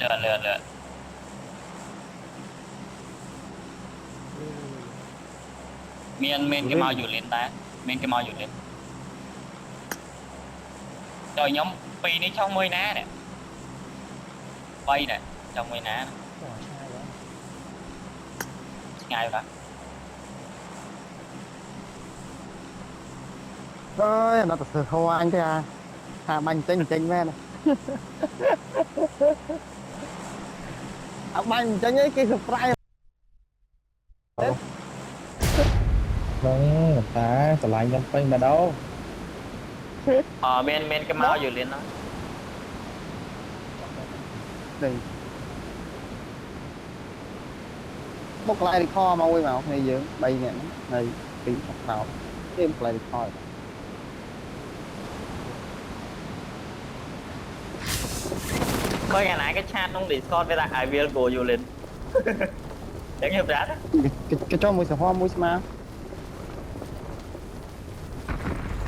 lượn miền cái màu dụ lên ta miền cái màu dụ lên rồi nhóm pi ní trong môi ná nè bay nè trong môi ná ngay rồi đó ơi nó thật không anh thế à bánh chênh về này bánh chênh ấy cái surprise vâng ta trở lại nhầm phanh mà đâu men cái màu dụ lên đó đừng bốc lại đi kho mà ui màu này dưỡng bay nè này tính thật nào thêm lại đi kho mới ngày nãy cái chat trong Discord với lại I will go dụ lên chẳng hiểu rát á cái cho mùi sữa hoa mùi mà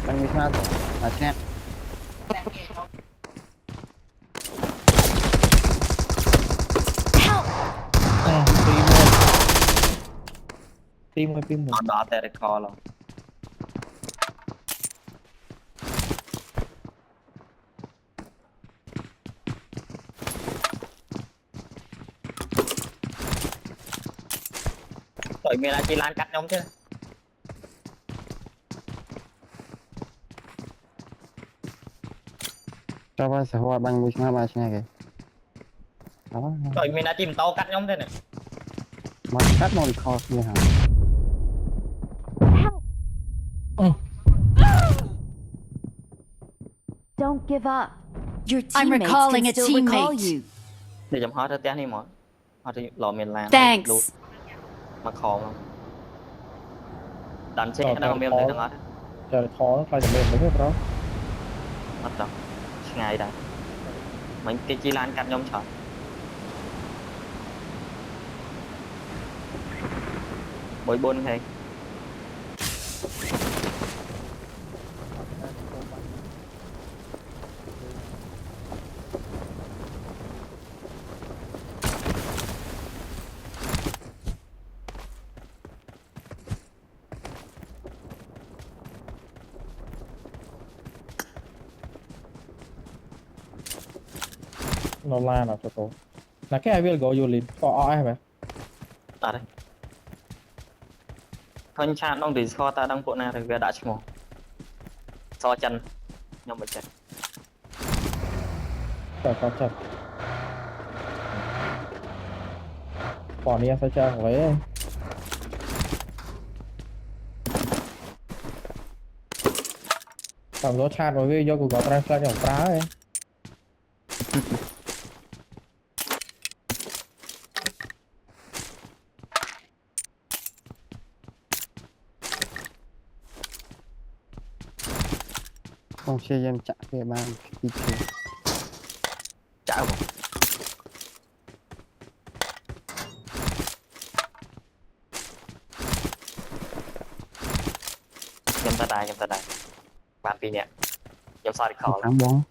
đang mùi mà à chat phim nó đó tại call rồi tụi mình là chỉ lan cắt nhóm chứ cho ba sữa hoa bằng mùi mà ba chat kìa đó tụi mình đã chìm to cắt nhóm thế này mà cắt nó đi kho như hả Don't give up. Your I'm teammates recalling can a still recall teammate. you. để chấm hot test đi mọi hot thì lò miền lan Thanks. mà khó không đàn xe nó miền này thằng hết trời khó nó phải là mềm đúng không đó mất đâu ngày đã mình cái chi lan cắt nhóm chọn bồi bôn hay nó la nào cho tôi là cái I will go you lead có ai hả à đây thôi chat trong Discord ta đang bộ nào thì về đã chứ một so chân nhóm một chân trời con chật còn đi sao chơi với tầm số chat với do cuộc gọi translateของ phá ấy không xe em chạy về ba đi chơi chào một nhầm ta đài bạn pin nhẹ nhầm sao đi khó thắng bóng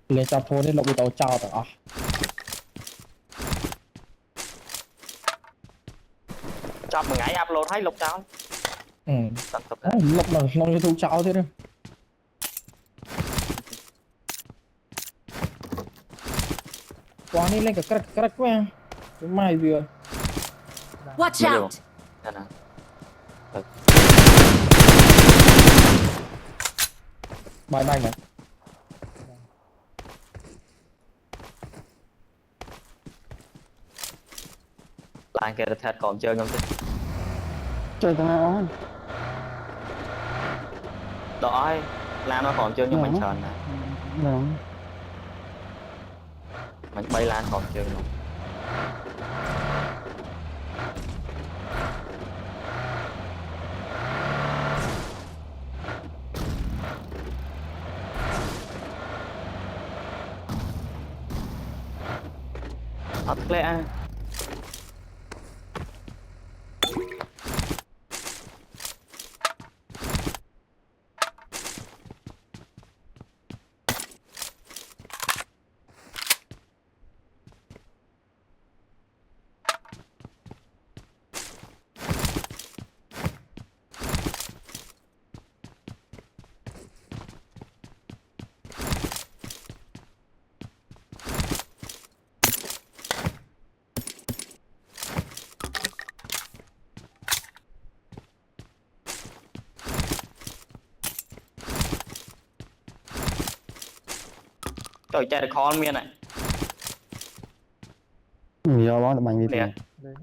lên cho thôi nên lộc bị tàu chào rồi à cho một ngày upload thấy lục cháu tận tục lộc là nó như thu chào thế đấy quá đi lên cả crack quá mai vừa Watch out. nè nè bài bài này lan kia thật còn chơi không chứ chơi thằng nào đó lan nó còn chơi nhưng mình sờn nè đúng mình bay lan còn chơi luôn thật lẽ trời chạy được khó miên này nhiều lắm bạn đi nè tìm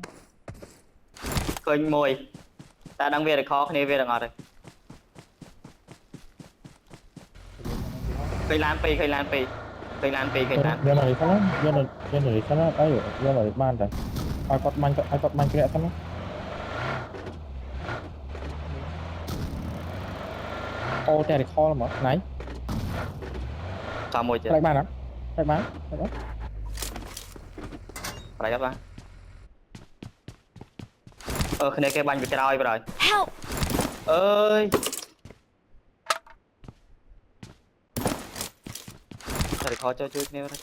khơi môi ta đang về được khó này về được ngọt rồi khơi lan pi khơi lan pi khơi lan pi khơi lan Jangan dari sana, jangan dari sana, ayo, jangan dari mana? Aku main kira sana. Oh, dari call mà, này, sao môi chưa lại bàn á, lại bàn, lại bàn. phải các bạn cái này cái banh bị trao rồi Help! ơi trời khó cho chút nêu đây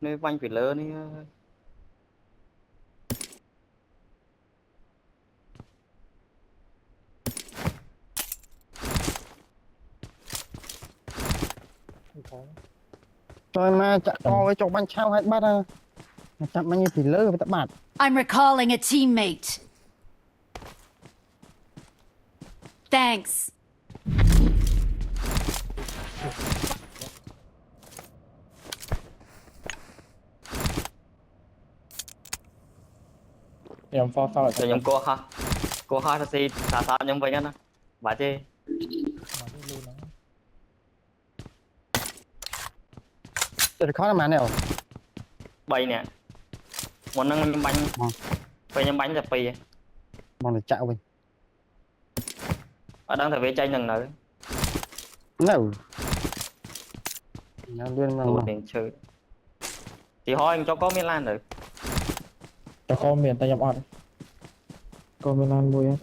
nêu banh bị lớn đi rồi mà chặt co với chỗ bánh trao hay bắt à chặt bánh như thì lỡ với tận bạt I'm recalling a teammate. Thanks. Em for sao lại rồi nhóm cô ha ta si xả xả nhóm vậy á bà chê rồi khó làm mà nào bay nè một năng nhóm bánh về nhóm bánh là pì mong được chạo mình ở đang phải về chơi lần nữa đâu nó luôn mà đủ tiền chơi thì thôi anh cho có Milan được cho con miền Tây nhập ọt. Con Milan vui á.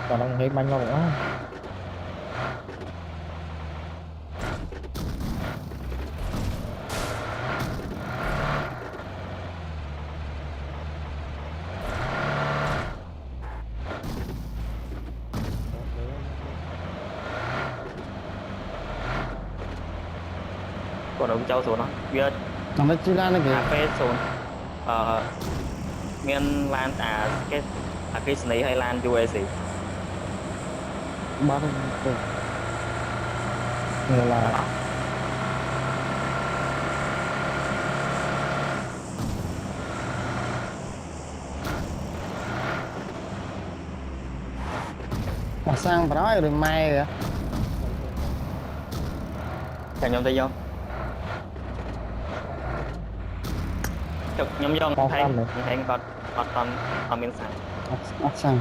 Còn ông thấy banh ngon quá. còn ông châu xuống nó biết nó mới chỉ ra nó kìa phê xuống miền Lan cái sneak hay Lan UAC bắt Người là mà sang đó rồi mai kìa cả nhóm tay vô chụp nhóm vô thấy còn miền sáng sang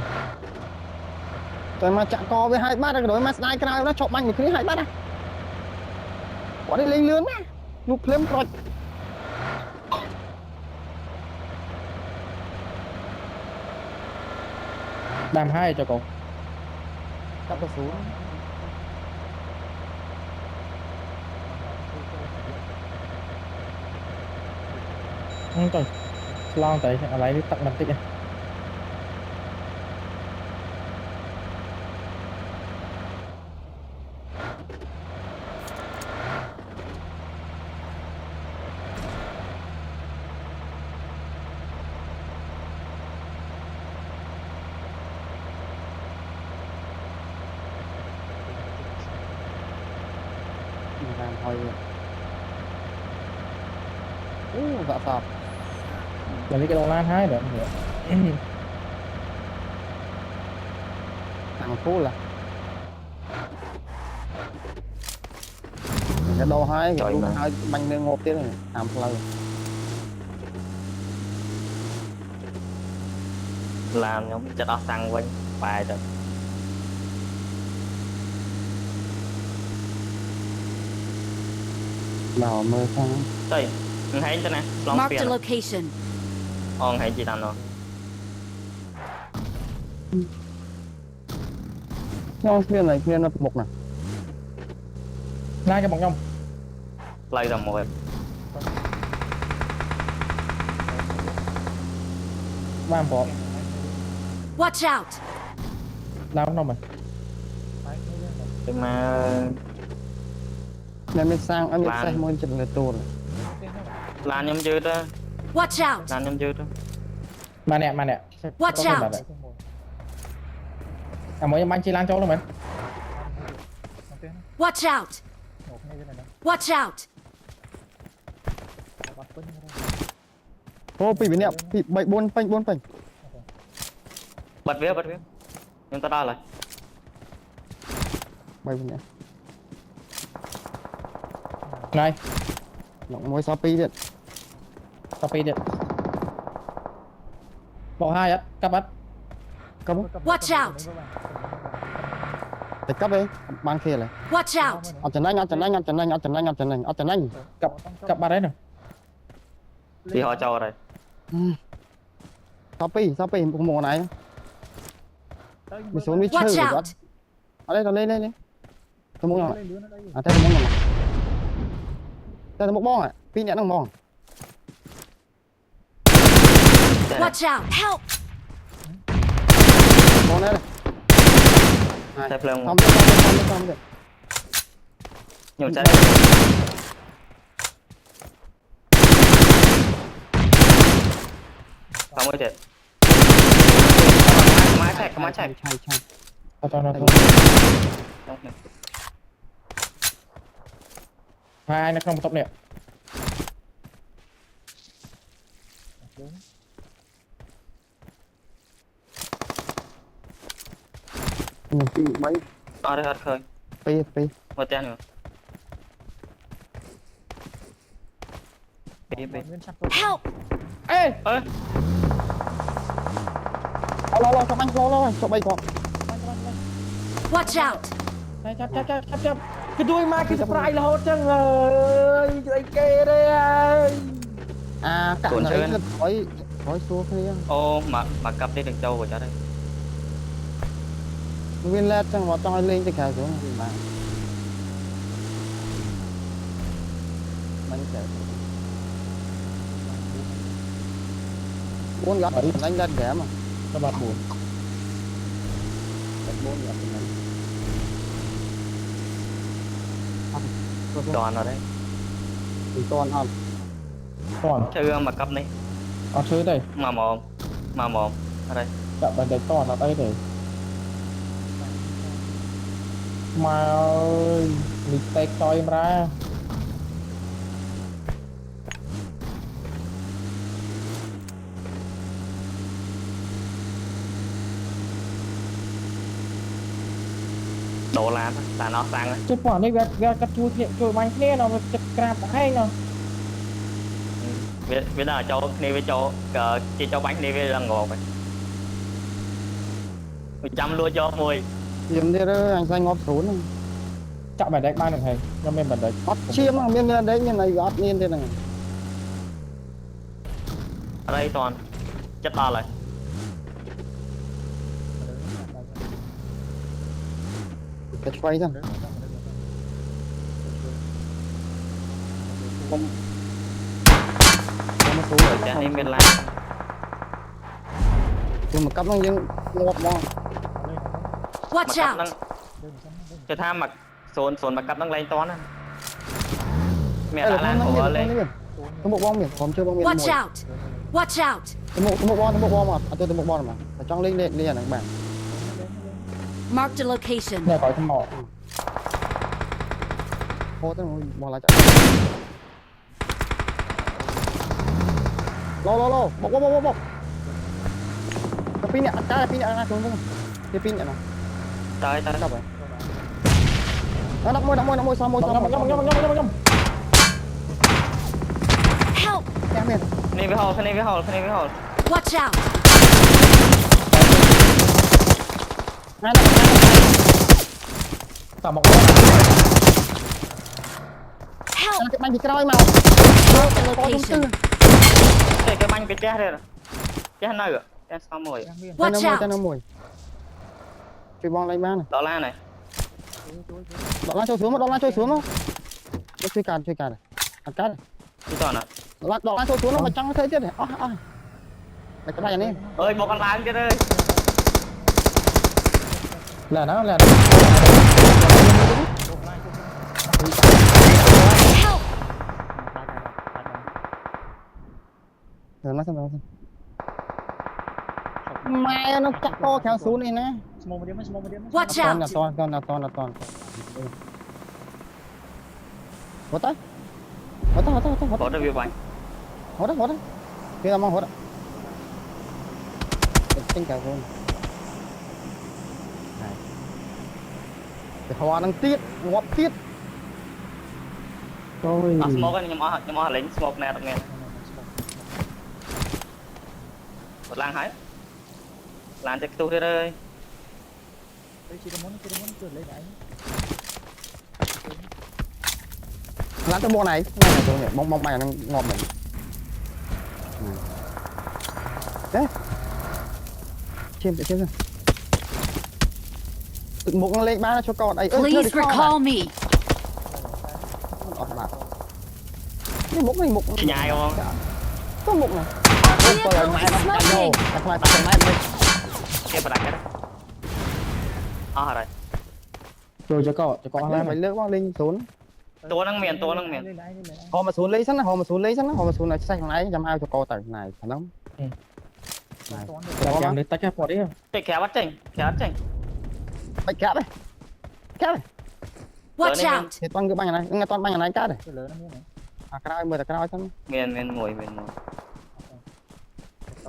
rồi mà chặt co với hai bát rồi mà sniper cái nó chọc banh một cái hai bát à quả đi lên lươn á lúc lên rồi đam hai cho cậu. cắt nó xuống Không trời, lo tới lấy đi tặng 5 tích này. làm thôi dạ sọp Lấy cái đầu lan hai nữa. thằng phú là cái đồ hai cái đồ hai banh lên ngộp tiếp này làm lâu làm nhóm cho nó xăng quanh bài rồi đỏ mơ sang đây mình thấy cho nè long Marked a phiền location. on hay gì làm rồi non phiên này phiên nó một này Lai cho bóng nhông. lấy rồi một Ba bỏ. Watch out! Lao nó mà. nhưng mà nên mới sang anh mới say môi chừng là tù rồi làm nhóm chưa đó Watch out! làm nhóm chưa đó mà nè Watch out. à mới em anh chỉ lan cho nó mình Watch out! Watch out! អូពីរនាក់ពី3 4ពេញ bật vía nhưng ta đo lại 3 នាក់ ngay លោកមួយសល់2ទៀត copy điện bộ hai á cặp á កុំ Watch out! តែកប់ឯងបានគេឡើយ Watch out! អត់ចំណេញ cặp ba đấy nè thì họ cho rồi សល់2មកមកណៃមានឈើ Watch អ out! ត់អត់ទេទៅលេងទៅមកអត់ទេទៅមកទៅមកបង2នាក់ហ្នឹងហ្មង Watch out! Help! បងនេះ thay phèo ធំទៀត nhiều trái không có chết má chạy ឆៃ cho nó hai nó không tốc nè 2 ở đây hết khơi 3 một tên nữa đi Help! ê ơi ឡចុះបាញ់ចុះ3គាត់ Watch out! chấp cái đuôi ma cái surprise là hốt chân ơi cái kê đây ơi អាកាក់ណៃគិតឲ្យសួរគ្នា ô mà cặp đi đừng trâu của cháu đây មានឡែតចឹងមកចង់ឲ្យលេងទៅក្រៅហ្នឹងបាទមិនទៅ4 gặp đánh lên kẻ mà các bạn buồn 4 gặp đánh toàn ở đây thì toàn hơn toàn chơi mà cặp này ở chơi đây mà mồm ở đây chạm bên đấy toàn ở đây để mà ơi mình tay coi em ra đồ làm là nó sang đấy chứ quả đây gạt cắt chui bánh kia nó chặt crab hay nó biết là cho đi với cho chỉ cho bánh đi với là ngồi vậy 100 luôn cho mùi chiếm đi đó anh xanh ngóp xuống chạm bên đấy ban được hay cho bên bên đấy ớt chiếm mà bên đấy như này ớt nhiên thế này ở đây toàn chất to lại cái quay ra không một số rồi chả nên bên làm nhưng mà cắp nó nhưng ngọt ngon mà Watch cặp out! năng cho tham mặc sồn mà cặp năng lên toán mẹ đã làm của lên tôi một bom miệngผมchưa bom miệng Watch out! Watch out! tôi một bom mà tôi một bom mà trong lên là bạn Marked a location. này có trong mỏ Ô tôi bỏ lại chạy lo bọc cái pin này cái pin này xuống không cái pin này nào tới sao vậy nó đắp môi sao nhâm Help! em miền này với hồ Watch out! hai cả một Help! cái bánh thì cái đôi màu Marked a location. cái bánh cái chết đây rồi chết nơi rồi chết xong rồi Watch cho nó out! mùi chơi bom lấy ban này đó là này đó là trôi xuống nó chơi càn này ăn cá này cái toàn à đó là trôi xuống nó mà trắng thế chứ này này cái này này ơi một con láng kia đây là nó Help! rồi nó xem mẹ nó chặt co kéo xuống này nè Small medium, small medium. Watch toàn out! toàn hốt tới Có được việc bánh. hốt đấy kia tao mong hốt đấy tính kéo xuống này cái hoa đang tiết ngọt tiết rồi Smoke ấy, nhưng mà lính smoke nè, nghe. Một lang hái. Lang chắc tu thế đây. Chị muốn cười lấy lại. làm cái bộ này tôi nhỉ bông mày nó ngọt mình đấy chim rồi tự một nó lên ba cho con đây Please recall me. cái mục này Chị nhai không? có mục này Our vehicle is smoking. đặt ngoài tao máy đây Kia phải đặt cái đó. Rồi. rồi cho con làm phải lướt qua linh xuống Tua năng miền. họ mà xuống lấy sẵn họ mà xuống này xanh này chăm hai cho con tầng này phải không này Làm để tách ra bỏ đi. Cái kéo bắt chỉnh. bạch kẹp đấy Watch out! thì toàn cái băng này nghe toàn băng này cá này Cái lớn như này. à cái nào mười là cái nào xong Miền ngồi.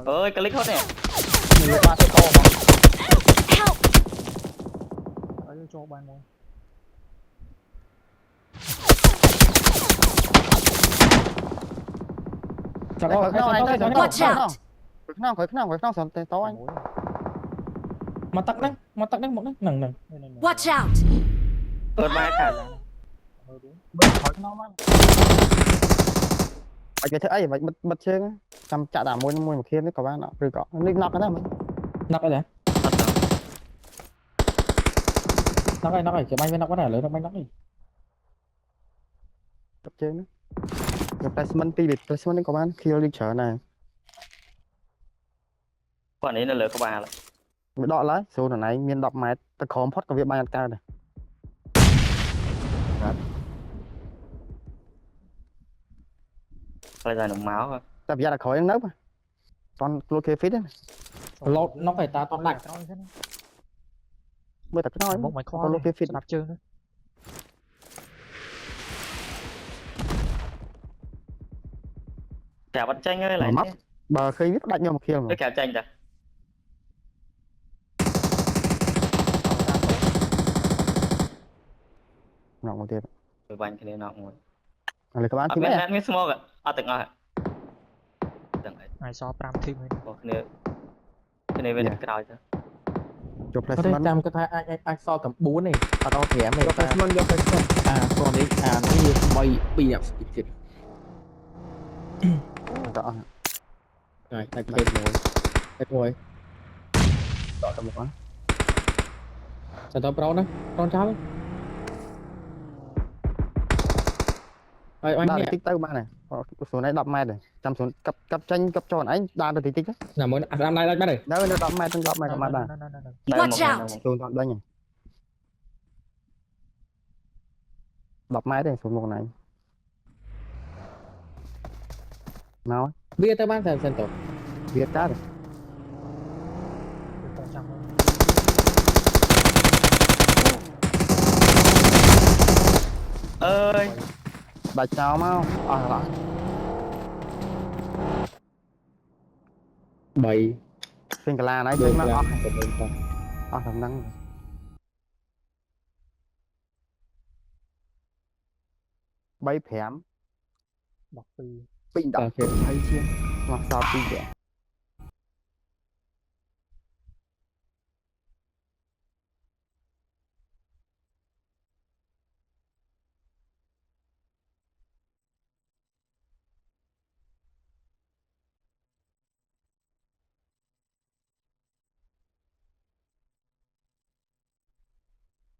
Ơi, click hốt nè. mình qua tôi to mà Help! Ở đây cho bạn ngồi. Watch out! khỏi không sẵn to anh Mà tắt đấy, một đấy. Nằng. Watch out! Ớt ba cả. khỏi nó mà bạch cái thứ ấy bạch bật chơi á chăm chạ đảo môi một kia đấy có ba nọ rồi có nó nắp cái đó mình Nắp cái gì? Nắp này, cái bánh với nắp cái này lớn nó bánh nắp đi. tập chơi nữa gặp placement pi biệt placement có bán khi đi chợ này Quả này là lửa của bà rồi. mới đọ lấy số này miền đọc máy ta khóm phát có việc bay cao này Bây giờ nồng máu thôi. tập ra là khỏi ăn nấu mà toàn lô kê phít đấy Lột nó phải ta toàn đặt. mới tập cái nói Bông mày toàn lô kê phít đạp chương nữa. Kéo bắt chanh ơi lại. mắt bờ khi biết đánh nhau một kia mà Cái kéo chanh kìa. ngọc một tiền Rồi bánh cái này nọ ngồi. là các bạn chứ bé Miếng smoke à? Từng rồi. Từng ấy. Ngày so pram thêm rồi. Có cái này bên cái đòi thôi. chụp Có thể placement làm cái ai so cầm bún này, tao tao thẻ mày. chụp placement chụp placement Còn đấy, nó như bay bị đẹp thịt. rõ Rồi, tạch ngồi. rõ được một á Sao tao pro đó, con cháu. Rồi anh đây nè, là tích tao bạn này số này đọc mai này chăm số cấp tranh cấp tròn anh đa được tí tích á là mới làm này bắt đây. đâu nó đọc mai trong đọc mai của bạn này Watch out! số chọn đây nhỉ đọc mai đây số một này nào Bia tao bán thành tổ. việt cá này Ơi. bạch chào mau lại 7 phiên cả là nãy được chúng nó là thầm năng bay phém đọc từ pin đọc Ok. thấy chưa mặc sao pin vậy